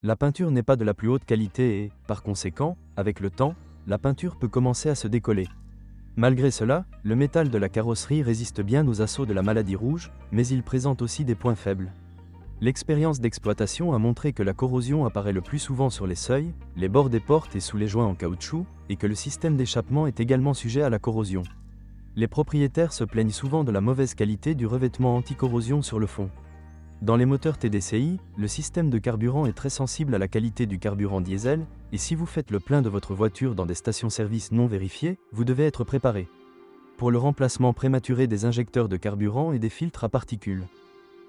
La peinture n'est pas de la plus haute qualité et, par conséquent, avec le temps, la peinture peut commencer à se décoller. Malgré cela, le métal de la carrosserie résiste bien aux assauts de la maladie rouge, mais il présente aussi des points faibles. L'expérience d'exploitation a montré que la corrosion apparaît le plus souvent sur les seuils, les bords des portes et sous les joints en caoutchouc, et que le système d'échappement est également sujet à la corrosion. Les propriétaires se plaignent souvent de la mauvaise qualité du revêtement anti-corrosion sur le fond. Dans les moteurs TDCi, le système de carburant est très sensible à la qualité du carburant diesel, et si vous faites le plein de votre voiture dans des stations-service non vérifiées, vous devez être préparé pour le remplacement prématuré des injecteurs de carburant et des filtres à particules.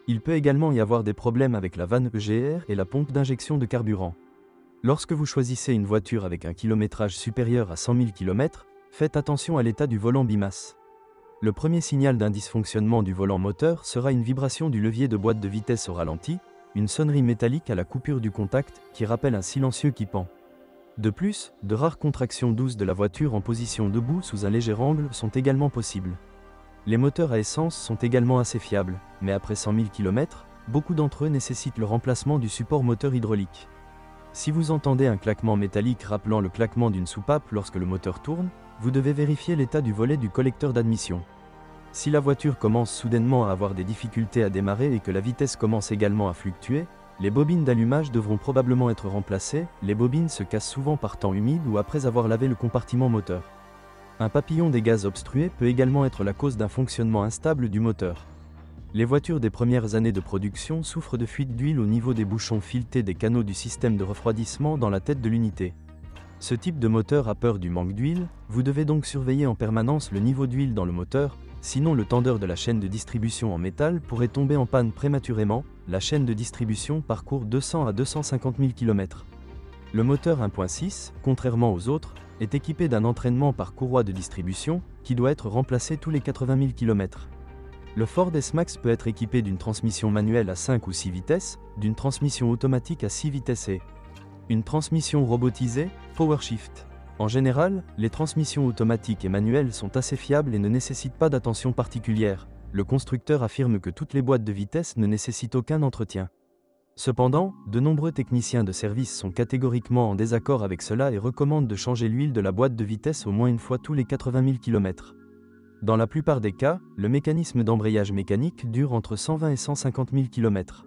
Il peut également y avoir des problèmes avec la vanne EGR et la pompe d'injection de carburant. Lorsque vous choisissez une voiture avec un kilométrage supérieur à 100 000 km, faites attention à l'état du volant bimasse. Le premier signal d'un dysfonctionnement du volant moteur sera une vibration du levier de boîte de vitesse au ralenti, une sonnerie métallique à la coupure du contact qui rappelle un silencieux qui pend. De plus, de rares contractions douces de la voiture en position debout sous un léger angle sont également possibles. Les moteurs à essence sont également assez fiables, mais après 100 000 km, beaucoup d'entre eux nécessitent le remplacement du support moteur hydraulique. Si vous entendez un claquement métallique rappelant le claquement d'une soupape lorsque le moteur tourne, vous devez vérifier l'état du volet du collecteur d'admission. Si la voiture commence soudainement à avoir des difficultés à démarrer et que la vitesse commence également à fluctuer, les bobines d'allumage devront probablement être remplacées. Les bobines se cassent souvent par temps humide ou après avoir lavé le compartiment moteur. Un papillon des gaz obstrué peut également être la cause d'un fonctionnement instable du moteur. Les voitures des premières années de production souffrent de fuite d'huile au niveau des bouchons filetés des canaux du système de refroidissement dans la tête de l'unité. Ce type de moteur a peur du manque d'huile, vous devez donc surveiller en permanence le niveau d'huile dans le moteur, sinon le tendeur de la chaîne de distribution en métal pourrait tomber en panne prématurément. La chaîne de distribution parcourt 200 à 250 000 km. Le moteur 1.6, contrairement aux autres, est équipé d'un entraînement par courroie de distribution qui doit être remplacé tous les 80 000 km. Le Ford S-Max peut être équipé d'une transmission manuelle à 5 ou 6 vitesses, d'une transmission automatique à 6 vitesses et une transmission robotisée, PowerShift. En général, les transmissions automatiques et manuelles sont assez fiables et ne nécessitent pas d'attention particulière. Le constructeur affirme que toutes les boîtes de vitesse ne nécessitent aucun entretien. Cependant, de nombreux techniciens de service sont catégoriquement en désaccord avec cela et recommandent de changer l'huile de la boîte de vitesse au moins une fois tous les 80 000 km. Dans la plupart des cas, le mécanisme d'embrayage mécanique dure entre 120 et 150 000 km.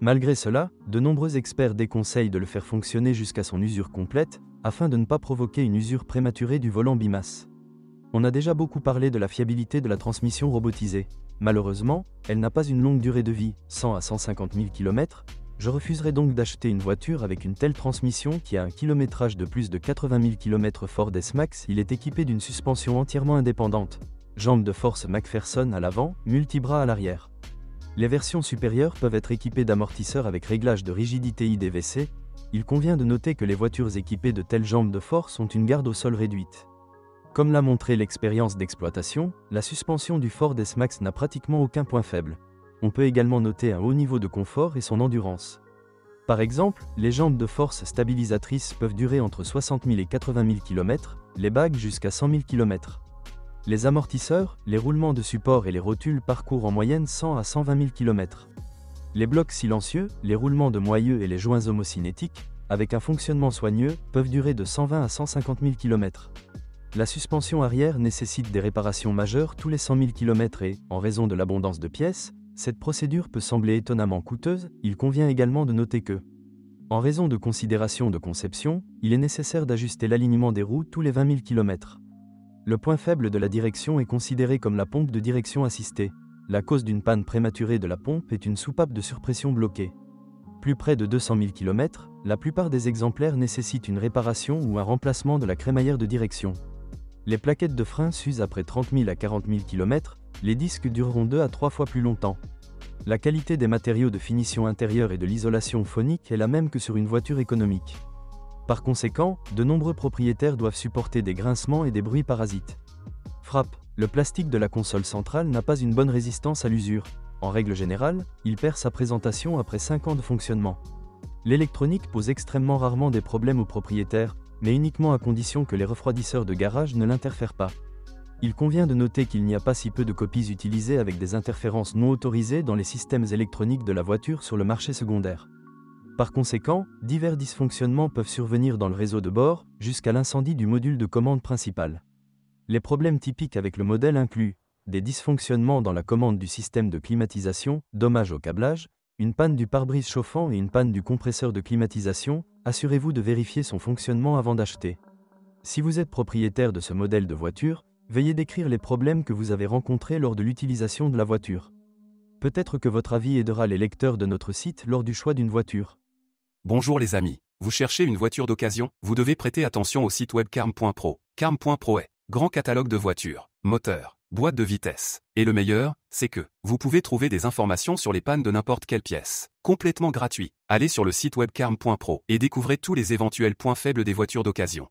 Malgré cela, de nombreux experts déconseillent de le faire fonctionner jusqu'à son usure complète, afin de ne pas provoquer une usure prématurée du volant bimasse. On a déjà beaucoup parlé de la fiabilité de la transmission robotisée. Malheureusement, elle n'a pas une longue durée de vie, 100 à 150 000 km. Je refuserai donc d'acheter une voiture avec une telle transmission qui a un kilométrage de plus de 80 000 km. Ford S-Max, il est équipé d'une suspension entièrement indépendante. Jambes de force McPherson à l'avant, multibras à l'arrière. Les versions supérieures peuvent être équipées d'amortisseurs avec réglage de rigidité IDVC. Il convient de noter que les voitures équipées de telles jambes de force ont une garde au sol réduite. Comme l'a montré l'expérience d'exploitation, la suspension du Ford S-Max n'a pratiquement aucun point faible. On peut également noter un haut niveau de confort et son endurance. Par exemple, les jambes de force stabilisatrices peuvent durer entre 60 000 et 80 000 km, les bagues jusqu'à 100 000 km. Les amortisseurs, les roulements de support et les rotules parcourent en moyenne 100 à 120 000 km. Les blocs silencieux, les roulements de moyeu et les joints homocinétiques, avec un fonctionnement soigneux, peuvent durer de 120 à 150 000 km. La suspension arrière nécessite des réparations majeures tous les 100 000 km et, en raison de l'abondance de pièces, cette procédure peut sembler étonnamment coûteuse. Il convient également de noter que, en raison de considérations de conception, il est nécessaire d'ajuster l'alignement des roues tous les 20 000 km. Le point faible de la direction est considéré comme la pompe de direction assistée. La cause d'une panne prématurée de la pompe est une soupape de surpression bloquée. Plus près de 200 000 km, la plupart des exemplaires nécessitent une réparation ou un remplacement de la crémaillère de direction. Les plaquettes de frein s'usent après 30 000 à 40 000 km, les disques dureront 2 à 3 fois plus longtemps. La qualité des matériaux de finition intérieure et de l'isolation phonique est la même que sur une voiture économique. Par conséquent, de nombreux propriétaires doivent supporter des grincements et des bruits parasites. Frappe. Le plastique de la console centrale n'a pas une bonne résistance à l'usure. En règle générale, il perd sa présentation après 5 ans de fonctionnement. L'électronique pose extrêmement rarement des problèmes aux propriétaires, mais uniquement à condition que les refroidisseurs de garage ne l'interfèrent pas. Il convient de noter qu'il n'y a pas si peu de copies utilisées avec des interférences non autorisées dans les systèmes électroniques de la voiture sur le marché secondaire. Par conséquent, divers dysfonctionnements peuvent survenir dans le réseau de bord, jusqu'à l'incendie du module de commande principal. Les problèmes typiques avec le modèle incluent des dysfonctionnements dans la commande du système de climatisation, dommages au câblage, une panne du pare-brise chauffant et une panne du compresseur de climatisation. Assurez-vous de vérifier son fonctionnement avant d'acheter. Si vous êtes propriétaire de ce modèle de voiture, veuillez décrire les problèmes que vous avez rencontrés lors de l'utilisation de la voiture. Peut-être que votre avis aidera les lecteurs de notre site lors du choix d'une voiture. Bonjour les amis, vous cherchez une voiture d'occasion? Vous devez prêter attention au site web carm.pro. Carm.pro est grand catalogue de voitures, moteurs, boîtes de vitesse. Et le meilleur, c'est que vous pouvez trouver des informations sur les pannes de n'importe quelle pièce. Complètement gratuit. Allez sur le site web carm.pro et découvrez tous les éventuels points faibles des voitures d'occasion.